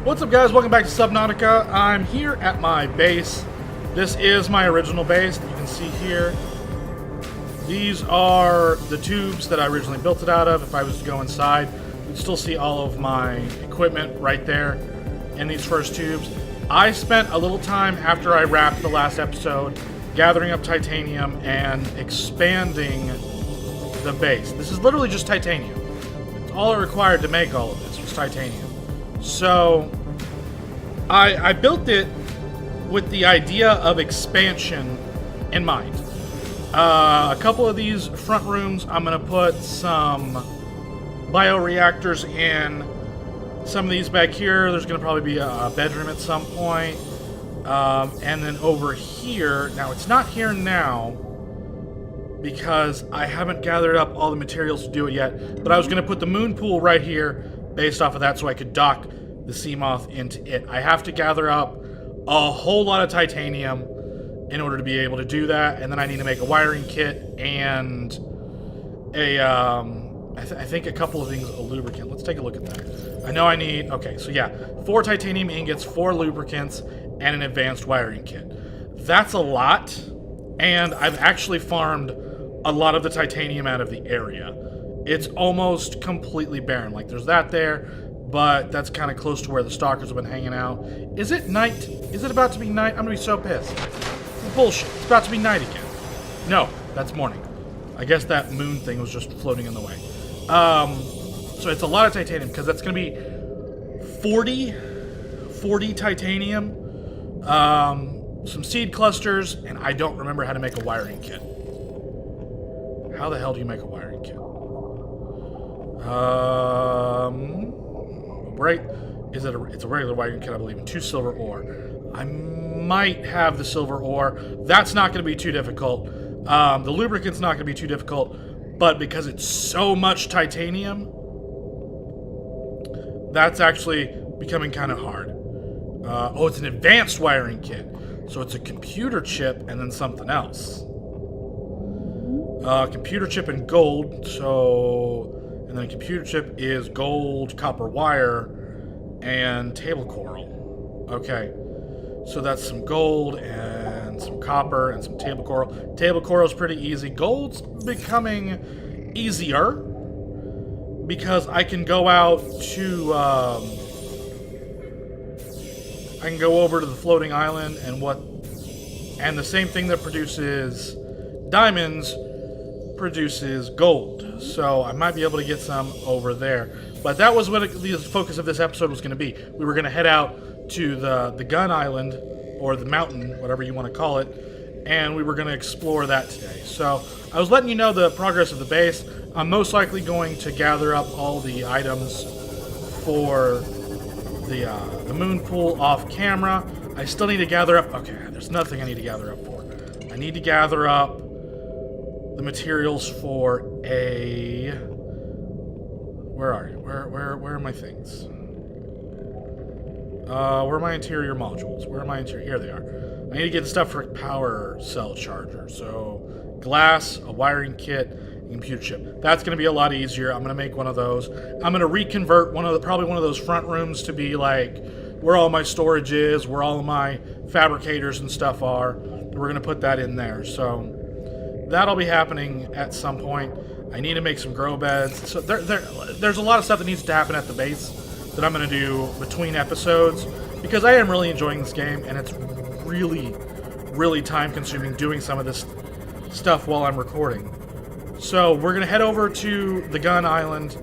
What's up, guys? Welcome back to Subnautica. I'm here at my base. This is my original base that you can see here. These are the tubes that I originally built it out of. If I was to go inside, you'd still see all of my equipment right there in these first tubes. I spent a little time after I wrapped the last episode gathering up titanium and expanding the base. This is literally just titanium. It's all it required to make all of this was titanium. So I built it with the idea of expansion in mind. A couple of these front rooms, I'm going to put some bioreactors in. Some of these back here, there's going to probably be a bedroom at some point. And then over here, now it's not here now because I haven't gathered up all the materials to do it yet, but I was going to put the moon pool right here based off of that so I could dock the Seamoth into it. I have to gather up a whole lot of titanium in order to be able to do that, and then I need to make a wiring kit and a I think a couple of things, a lubricant. Let's take a look at that. I know I need, okay, so yeah, 4 titanium ingots, 4 lubricants, and an advanced wiring kit. That's a lot, and I've actually farmed a lot of the titanium out of the area. It's almost completely barren. Like, there's that there, but that's kind of close to where the stalkers have been hanging out. Is it night? Is it about to be night? I'm gonna be so pissed. Bullshit. It's about to be night again. No, that's morning. I guess that moon thing was just floating in the way. So it's a lot of titanium because that's gonna be 40 titanium, some seed clusters, and I don't remember how to make a wiring kit. How the hell do you make a wiring kit? Right? It's a regular wiring kit, I believe, and 2 silver ore. I might have the silver ore. That's not going to be too difficult. The lubricant's not going to be too difficult, but because it's so much titanium, that's actually becoming kind of hard. Oh, it's an advanced wiring kit. So it's a computer chip and then something else. Computer chip and gold, so... And then a computer chip is gold, copper wire, and table coral. Okay. So that's some gold and some copper and some table coral. Table coral is pretty easy. Gold's becoming easier because I can go out to... I can go over to the floating island and the same thing that produces diamonds produces gold. So I might be able to get some over there. But that was what the focus of this episode was going to be. We were going to head out to the gun island, or the mountain, whatever you want to call it, and we were going to explore that today. So I was letting you know the progress of the base. I'm most likely going to gather up all the items for the moon pool off camera. I still need to gather up... Okay, there's nothing I need to gather up for. I need to gather up the materials for a... Where are you? Where are my things? Where are my interior modules? Where are my interior? Here they are. I need to get the stuff for a power cell charger. So, glass, a wiring kit, and computer chip. That's going to be a lot easier. I'm going to make one of those. I'm going to reconvert probably one of those front rooms to be like where all my storage is, where all of my fabricators and stuff are. We're going to put that in there. So, that'll be happening at some point. I need to make some grow beds. So there's a lot of stuff that needs to happen at the base that I'm going to do between episodes because I am really enjoying this game and it's really, really time consuming doing some of this stuff while I'm recording. So we're going to head over to the gun island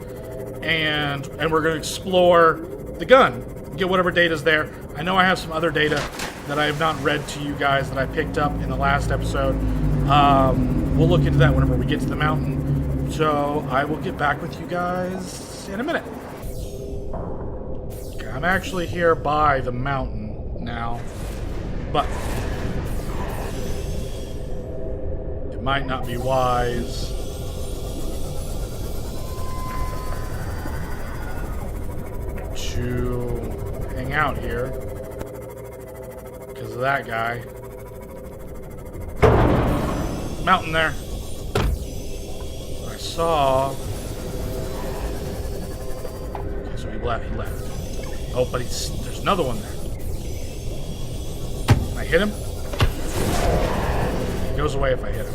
and we're going to explore the gun, get whatever data's there. I know I have some other data that I have not read to you guys that I picked up in the last episode. We'll look into that whenever we get to the mountain. So I will get back with you guys in a minute. Okay, I'm actually here by the mountain now, but it might not be wise to hang out here because of that guy. Mountain there. I saw. Okay, so he left. Oh, but there's another one there. Can I hit him? He goes away if I hit him.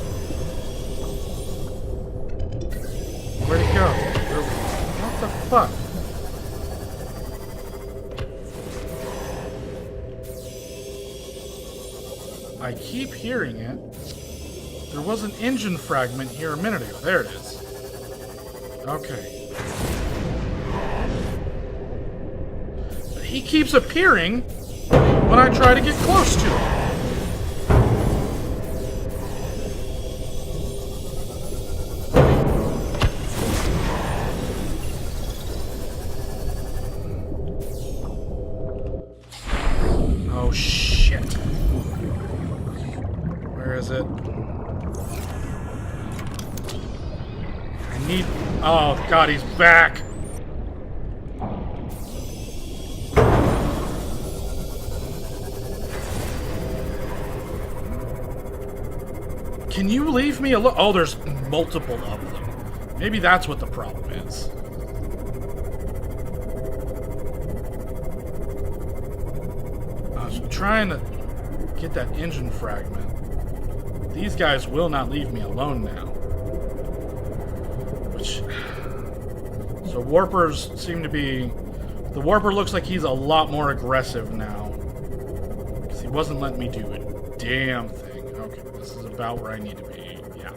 Where'd he go? What the fuck? I keep hearing it. There was an engine fragment here a minute ago. There it is. Okay. But he keeps appearing when I try to get close to him. Oh, shit. Where is it? I need... Oh, God, he's back. Can you leave me alone? Oh, there's multiple of them. Maybe that's what the problem is. I was trying to get that engine fragment. These guys will not leave me alone now. So warpers seem to be... The warper looks like he's a lot more aggressive now. Because he wasn't letting me do a damn thing. Okay, this is about where I need to be. Yeah.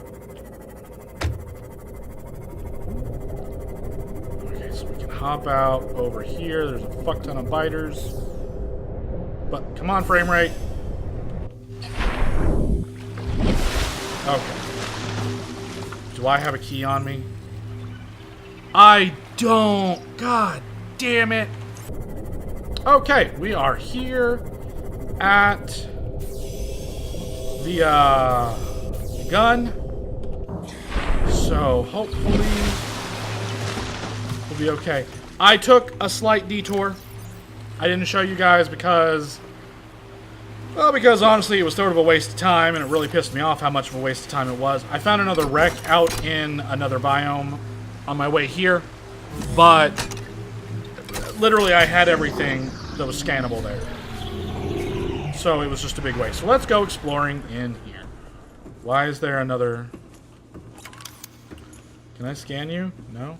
Okay, so we can hop out over here. There's a fuck ton of biters. But, come on, frame rate. Okay. Do I have a key on me? I don't. God damn it. Okay, we are here at the gun. So hopefully we'll be okay. I took a slight detour. I didn't show you guys because, well, because honestly it was sort of a waste of time, and it really pissed me off how much of a waste of time it was. I found another wreck out in another biome on my way here, but literally I had everything that was scannable there. So it was just a big waste. So let's go exploring in here. Why is there another... Can I scan you? No?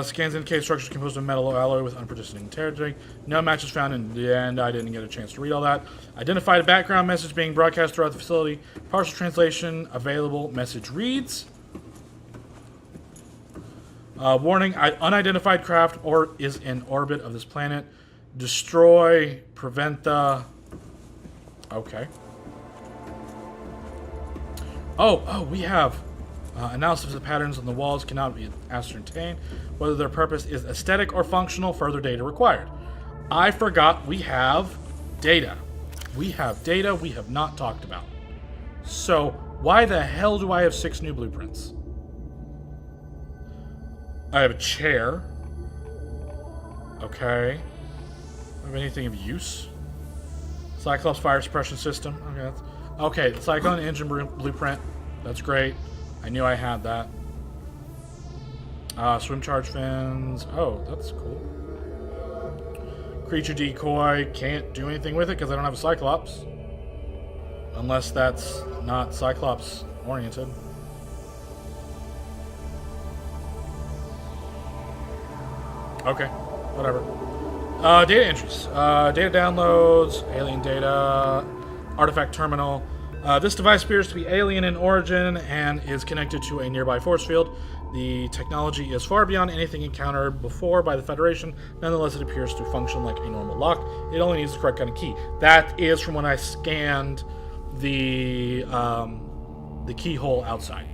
Scans indicate structures composed of metal alloy with unpartitioning integrity. No matches found in the end. I didn't get a chance to read all that. Identified a background message being broadcast throughout the facility. Partial translation available. Message reads... warning, unidentified craft or is in orbit of this planet. Destroy, prevent the... Okay. Oh, we have analysis of patterns on the walls cannot be ascertained. Whether their purpose is aesthetic or functional, further data required. I forgot we have data. We have data we have not talked about. So, why the hell do I have 6 new blueprints? I have a chair. Okay. Do I have anything of use? Cyclops fire suppression system. Okay, the Cyclone engine blueprint. That's great. I knew I had that. Swim charge fins. Oh, that's cool. Creature decoy. Can't do anything with it because I don't have a Cyclops. Unless that's not Cyclops oriented. Okay, whatever. Data entries. Data downloads, alien data, artifact terminal. This device appears to be alien in origin and is connected to a nearby force field. The technology is far beyond anything encountered before by the Federation. Nonetheless, it appears to function like a normal lock. It only needs the correct kind of key. That is from when I scanned the keyhole outside.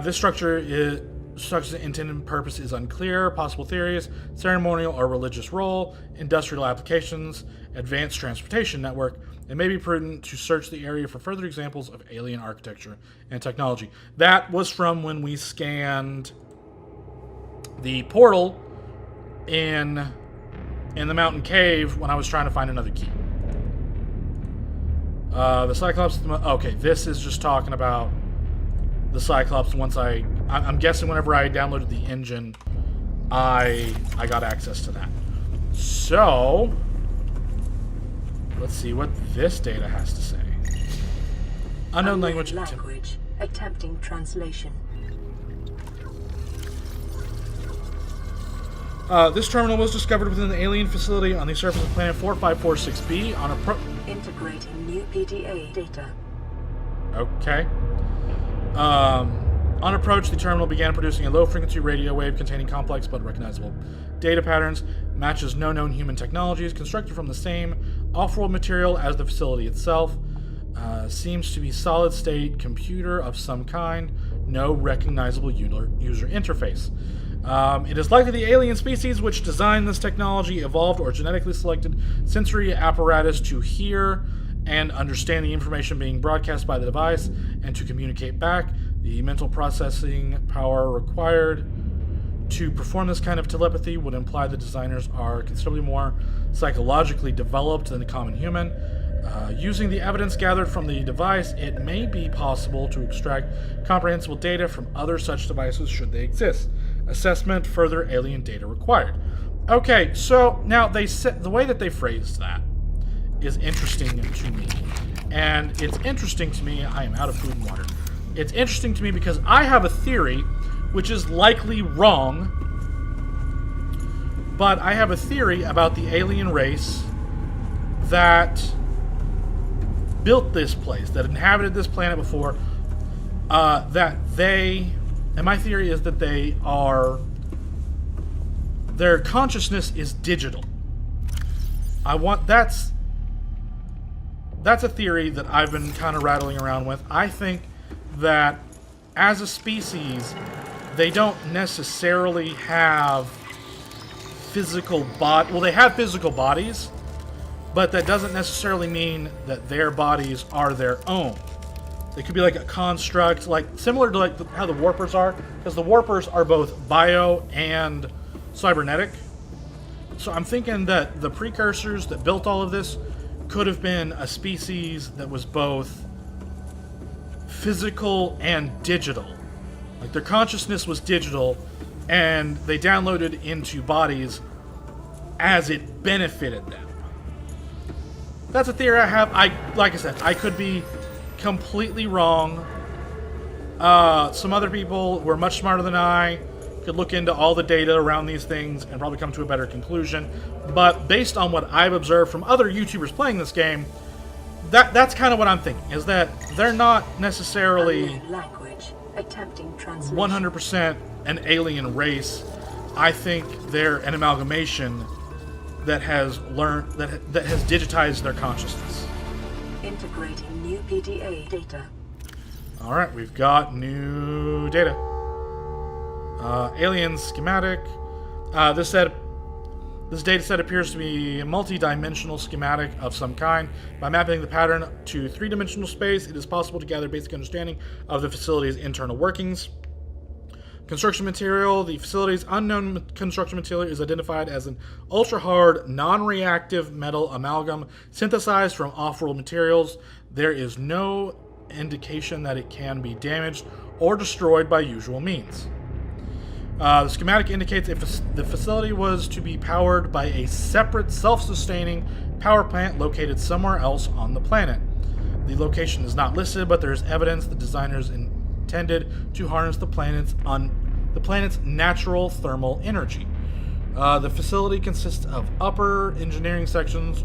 This structure's intended purpose is unclear. Possible theories: ceremonial or religious role, industrial applications, advanced transportation network. It may be prudent to search the area for further examples of alien architecture and technology. That was from when we scanned the portal in the mountain cave when I was trying to find another key. The Cyclops... Okay, this is just talking about the Cyclops once I'm guessing whenever I downloaded the engine, I got access to that. So let's see what this data has to say. Unknown language. Attempting translation. This terminal was discovered within the alien facility on the surface of planet 4546b on integrating new PDA data. Okay. On approach, the terminal began producing a low-frequency radio wave containing complex but recognizable data patterns, matches no known human technologies, constructed from the same off-world material as the facility itself. Seems to be solid-state computer of some kind, no recognizable user interface. It is likely the alien species which designed this technology evolved or genetically selected sensory apparatus to hear and understand the information being broadcast by the device and to communicate back. The mental processing power required to perform this kind of telepathy would imply the designers are considerably more psychologically developed than the common human. Using the evidence gathered from the device, it may be possible to extract comprehensible data from other such devices should they exist. Assessment, further alien data required. Okay, so now the way that they phrased that is interesting to me. And it's interesting to me, I am out of food and water. It's interesting to me because I have a theory, which is likely wrong, but I have a theory about the alien race that built this place, that inhabited this planet before, and my theory is that their consciousness is digital. That's a theory that I've been kind of rattling around with. I think that as a species, they don't necessarily have physical well, they have physical bodies, but that doesn't necessarily mean that their bodies are their own. They could be like a construct, like similar to like how the warpers are, because the warpers are both bio and cybernetic. So I'm thinking that the precursors that built all of this could have been a species that was both physical and digital. Like their consciousness was digital, and they downloaded into bodies as it benefited them. That's a theory I have. Like I said, I could be completely wrong. Some other people who are much smarter than I could look into all the data around these things and probably come to a better conclusion. But based on what I've observed from other YouTubers playing this game, that's kind of what I'm thinking, is that they're not necessarily 100% an alien race. I think they're an amalgamation that has learned, that has digitized their consciousness. Integrating new PDA data. All right, we've got new data. Alien schematic. This data set appears to be a multi-dimensional schematic of some kind. By mapping the pattern to three-dimensional space, it is possible to gather basic understanding of the facility's internal workings. Construction material. The facility's unknown construction material is identified as an ultra-hard, non-reactive metal amalgam synthesized from off-world materials. There is no indication that it can be damaged or destroyed by usual means. The schematic indicates if the facility was to be powered by a separate self-sustaining power plant located somewhere else on the planet. The location is not listed, but there is evidence the designers intended to harness the planet's natural thermal energy. The facility consists of upper engineering sections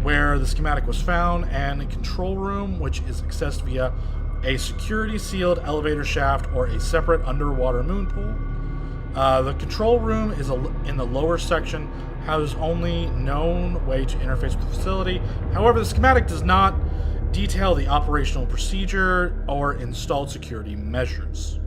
where the schematic was found and a control room which is accessed via a security sealed elevator shaft or a separate underwater moon pool. The control room is in the lower section, has only known way to interface with the facility. However, the schematic does not detail the operational procedure or installed security measures.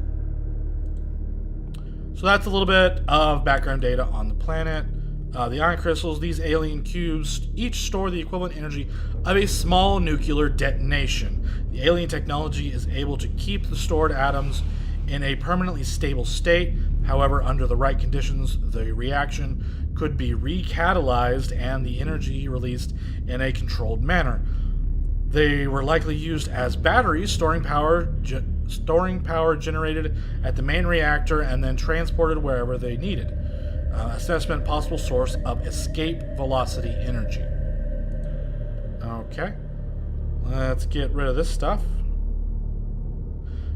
So that's a little bit of background data on the planet. The ion crystals, these alien cubes, each store the equivalent energy of a small nuclear detonation. The alien technology is able to keep the stored atoms in a permanently stable state. However, under the right conditions, the reaction could be recatalyzed and the energy released in a controlled manner. They were likely used as batteries, storing power generated at the main reactor and then transported wherever they needed. Assessment possible source of escape velocity energy. Okay. Let's get rid of this stuff.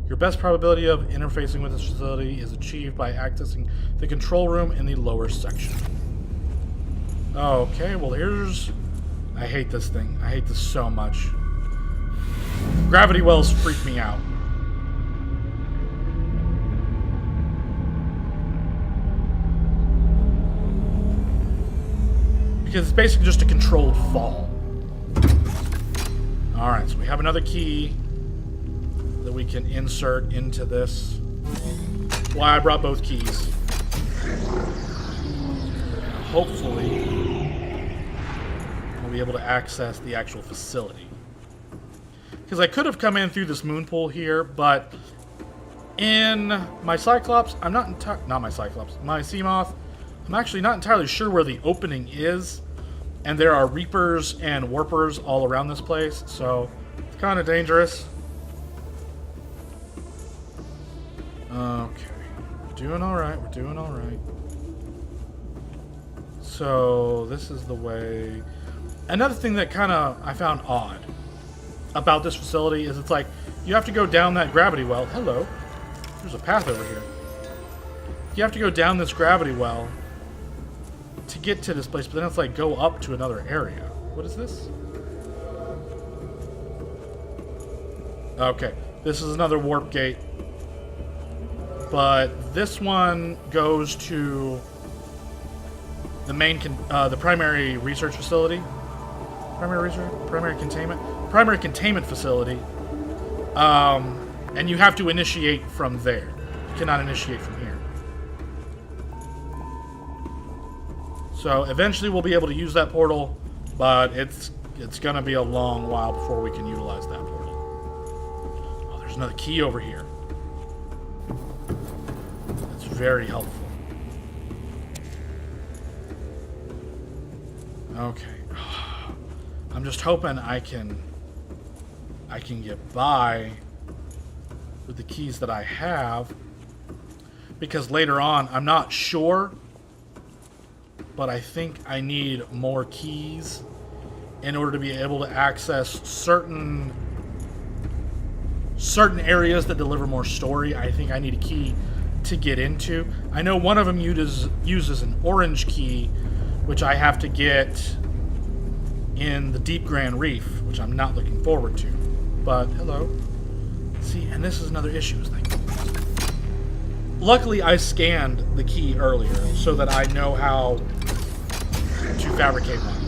Your best probability of interfacing with this facility is achieved by accessing the control room in the lower section. Okay, well here's... I hate this thing. I hate this so much. Gravity wells freak me out. Because it's basically just a controlled fall. Alright, so we have another key that we can insert into this. Why I brought both keys. Hopefully, we'll be able to access the actual facility. Because I could have come in through this moon pool here, but in my Cyclops, I'm not my Cyclops, my Seamoth, I'm actually not entirely sure where the opening is, and there are Reapers and Warpers all around this place, so it's kind of dangerous. Okay, we're doing alright, we're doing alright. So, this is the way... Another thing that kind of I found odd about this facility is it's like, you have to go down that gravity well. Hello. There's a path over here. You have to go down this gravity well to get to this place, but then it's like, go up to another area. What is this? Okay. This is another warp gate. But this one goes to the main, the primary research facility. Primary containment facility. And you have to initiate from there. You cannot initiate from here. So eventually we'll be able to use that portal, but it's going to be a long while before we can utilize that portal. Oh, there's another key over here. That's very helpful. Okay. I'm just hoping I can get by with the keys that I have, because later on, I'm not sure, but I think I need more keys in order to be able to access certain areas that deliver more story. I think I need a key to get into. I know one of them uses an orange key, which I have to get in the Deep Grand Reef, which I'm not looking forward to. But, hello. See, and this is another issue. Luckily, I scanned the key earlier so that I know how to fabricate one.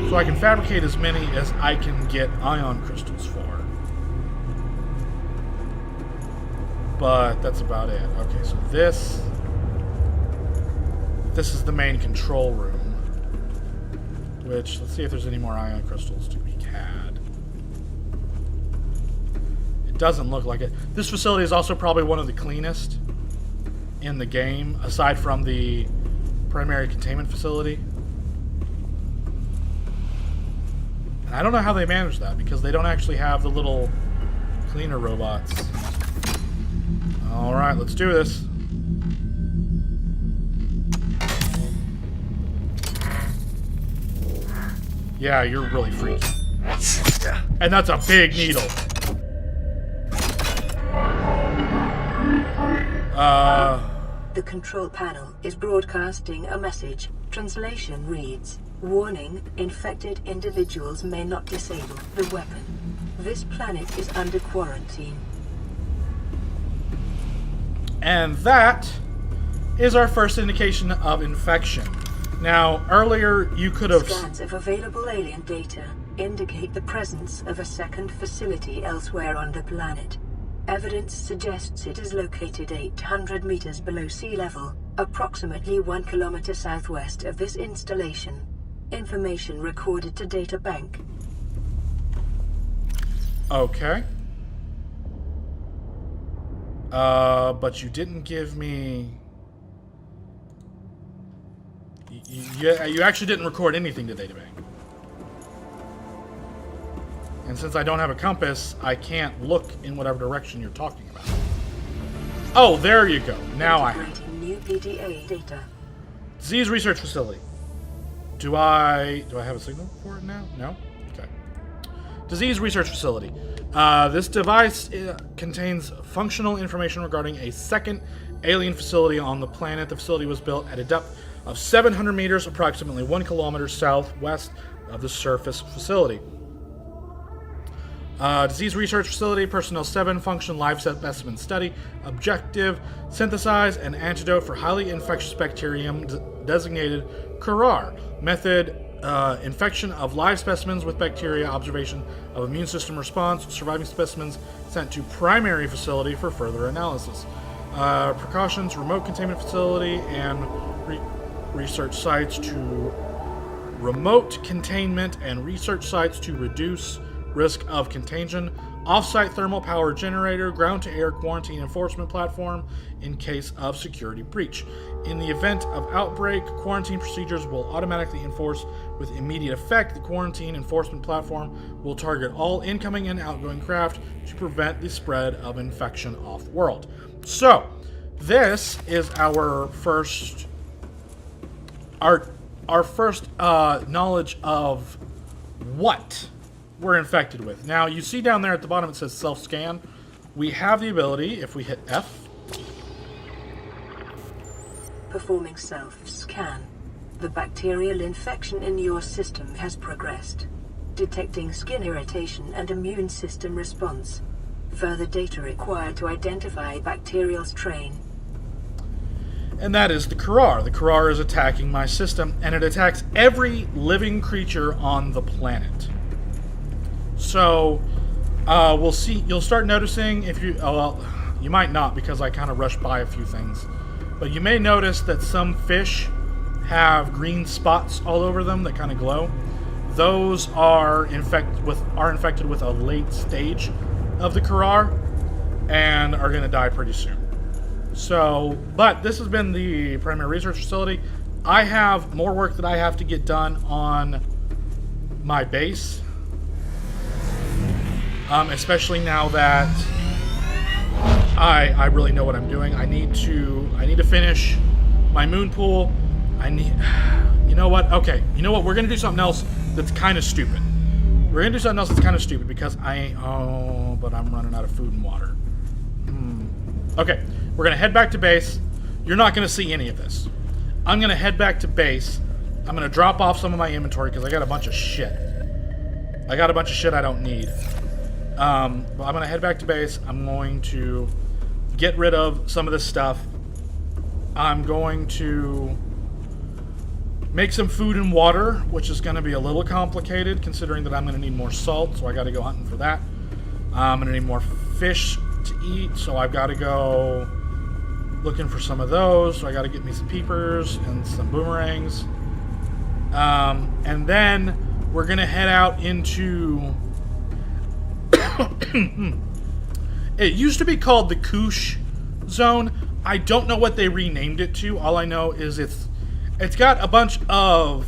So I can fabricate as many as I can get ion crystals for. But that's about it. Okay, so this is the main control room. Which, let's see if there's any more ion crystals to be had. It doesn't look like it. This facility is also probably one of the cleanest in the game, aside from the primary containment facility. And I don't know how they manage that, because they don't actually have the little cleaner robots. Alright, let's do this. Yeah, you're really freaky. And that's a big needle. The control panel is broadcasting a message. Translation reads, "Warning, infected individuals may not disable the weapon. This planet is under quarantine." And that is our first indication of infection. Now, earlier you could have... Scans of available alien data indicate the presence of a second facility elsewhere on the planet. Evidence suggests it is located 800 meters below sea level, approximately 1 kilometer southwest of this installation. Information recorded to data bank. Okay. But you didn't give me... You actually didn't record anything to databank. And since I don't have a compass, I can't look in whatever direction you're talking about. Oh, there you go. Now I have. Integrating new PDA data. Disease research facility. Do I have a signal for it now? No? Okay. Disease research facility. This device contains functional information regarding a second alien facility on the planet. The facility was built at a depth of 700 meters, approximately 1 kilometer southwest of the surface facility. Disease research facility, personnel 7, function, live specimen study, objective, synthesize an antidote for highly infectious bacterium designated Kurar. Method, infection of live specimens with bacteria, observation of immune system response, surviving specimens sent to primary facility for further analysis. Precautions, remote containment facility, and research sites to remote containment and research sites to reduce risk of contagion, off-site thermal power generator, ground-to-air quarantine enforcement platform in case of security breach. In the event of outbreak, quarantine procedures will automatically enforce with immediate effect. The quarantine enforcement platform will target all incoming and outgoing craft to prevent the spread of infection off-world. So, this is our first knowledge of what we're infected with. Now, you see down there at the bottom it says self-scan. We have the ability, if we hit F. Performing self-scan. The bacterial infection in your system has progressed. Detecting skin irritation and immune system response. Further data required to identify bacterial strain. And that is the Kurar. The Kurar is attacking my system, and it attacks every living creature on the planet. So, we'll see. You'll start noticing if you... Oh, well, you might not because I kind of rushed by a few things. But you may notice that some fish have green spots all over them that kind of glow. Those are infected with a late stage of the Kurar and are going to die pretty soon. So, but this has been the primary research facility. I have more work that I have to get done on my base. Especially now that I really know what I'm doing. I need to finish my moon pool. You know what? Okay. You know what? We're gonna do something else that's kind of stupid. We're gonna do something else that's kind of stupid because but I'm running out of food and water. Okay. We're gonna head back to base. You're not gonna see any of this. I'm gonna head back to base. I'm gonna drop off some of my inventory because I got a bunch of shit. I don't need. But I'm going to head back to base. I'm going to get rid of some of this stuff. I'm going to make some food and water, which is going to be a little complicated considering that I'm going to need more salt, so I got to go hunting for that. I'm going to need more fish to eat, so I've got to go looking for some of those. So I got to get me some peepers and some boomerangs. And then we're going to head out into... It used to be called the Koosh Zone. I don't know what they renamed it to. All I know is it's got a bunch of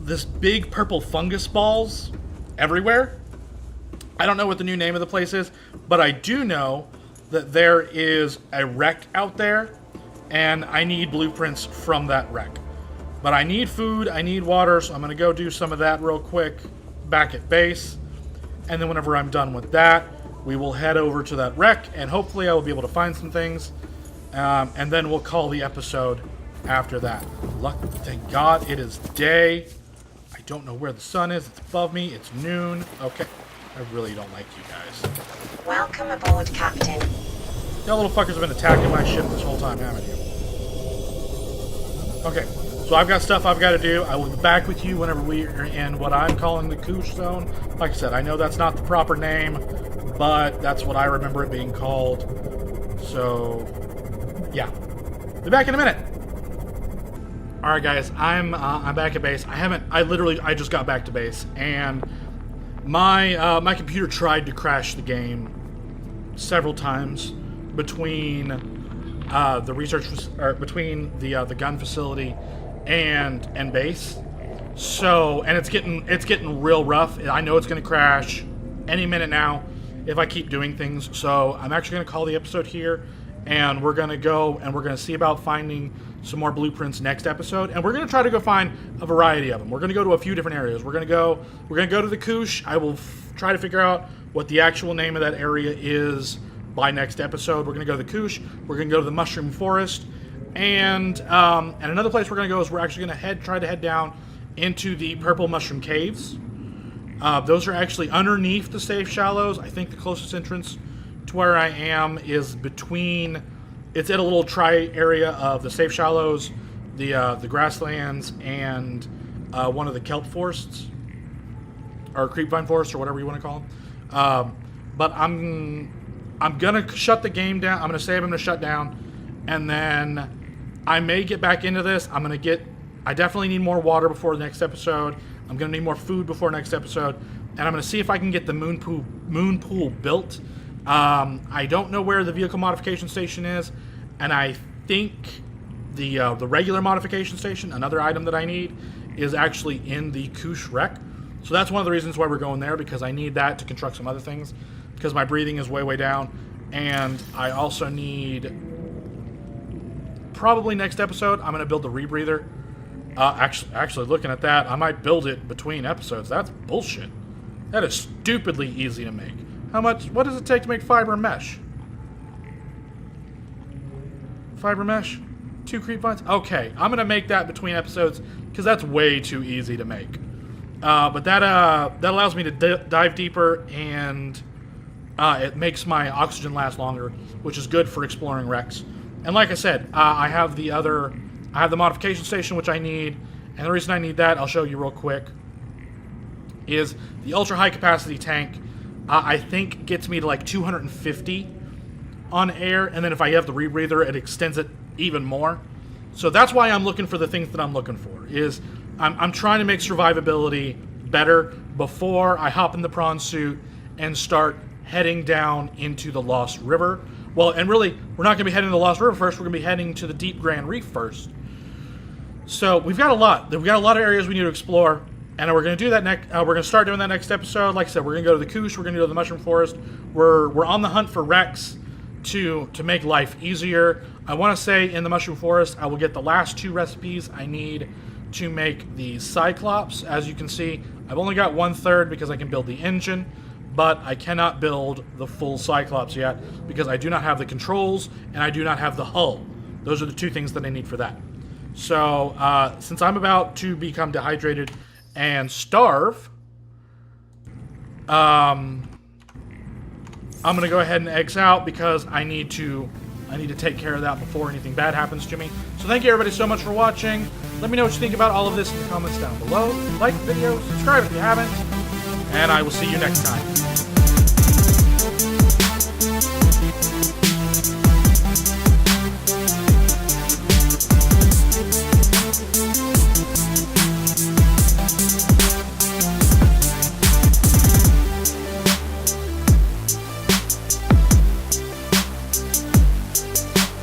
this big purple fungus balls everywhere. I don't know what the new name of the place is, but I do know that there is a wreck out there, and I need blueprints from that wreck. But I need food, I need water, so I'm going to go do some of that real quick back at base. And then whenever I'm done with that, we will head over to that wreck, and hopefully I will be able to find some things. And then we'll call the episode after that. Thank God it is day. I don't know where the sun is. It's above me. It's noon. Okay. I really don't like you guys. Welcome aboard, Captain. Y'all little fuckers have been attacking my ship this whole time, haven't you? Okay. So I've got stuff I've got to do. I will be back with you whenever we are in what I'm calling the Koosh Zone. Like I said, I know that's not the proper name, but that's what I remember it being called. So, yeah. Be back in a minute. All right, guys. I'm back at base. I just got back to base, and my computer tried to crash the game several times between the gun facility and base. So, and it's getting real rough. I know it's going to crash any minute now if I keep doing things. So I'm actually going to call the episode here, and we're going to go and we're going to see about finding some more blueprints next episode, and we're going to try to go find a variety of them. We're going to go to a few different areas. We're going to go to the Koosh. I will try to figure out what the actual name of that area is by next episode. We're going to go to the Koosh. We're going to go to the Mushroom Forest, and another place we're going to go is we're actually going to try to head down into the Purple Mushroom Caves. Those are actually underneath the Safe Shallows. I think the closest entrance to where I am is between. It's at a little area of the Safe Shallows, the grasslands, and one of the kelp forests, or creepvine forests, or whatever you want to call them. But I'm gonna shut the game down. I'm gonna say I'm gonna shut down, and then I may get back into this. I definitely need more water before the next episode. I'm gonna need more food before next episode, and I'm gonna see if I can get the moon pool built. I don't know where the vehicle modification station is, and I think the regular modification station, another item that I need, is actually in the Koosh wreck. So that's one of the reasons why we're going there, because I need that to construct some other things, because my breathing is way down, and I also need, probably next episode, I'm going to build the rebreather. Actually, looking at that, I might build it between episodes. That's bullshit. That is stupidly easy to make. What does it take to make fiber mesh? Fiber mesh? 2 creep vines? Okay, I'm going to make that between episodes, because that's way too easy to make. But that allows me to dive deeper, and it makes my oxygen last longer, which is good for exploring wrecks. And like I said, I have the modification station, which I need, and the reason I need that, I'll show you real quick, is the ultra high capacity tank. I think gets me to like 250 on air, and then if I have the rebreather, it extends it even more. So that's why I'm looking for the things that I'm looking for. I'm trying to make survivability better before I hop in the prawn suit and start heading down into the Lost River. Well, and really, we're not going to be heading to the Lost River first. We're going to be heading to the Deep Grand Reef first. So we've got a lot. We've got a lot of areas we need to explore. And we're going to do that next. We're going to start doing that next episode. Like I said, we're going to go to the Koosh. We're going to go to the Mushroom Forest. We're on the hunt for wrecks to make life easier. I want to say in the Mushroom Forest, I will get the last 2 recipes I need to make the Cyclops. As you can see, I've only got 1/3 because I can build the engine, but I cannot build the full Cyclops yet because I do not have the controls and I do not have the hull. Those are the 2 things that I need for that. So since I'm about to become dehydrated and starve, I'm gonna go ahead and X out because I need to take care of that before anything bad happens to me. So thank you everybody so much for watching. Let me know what you think about all of this in the comments down below. Like the video, subscribe if you haven't, and I will see you next time.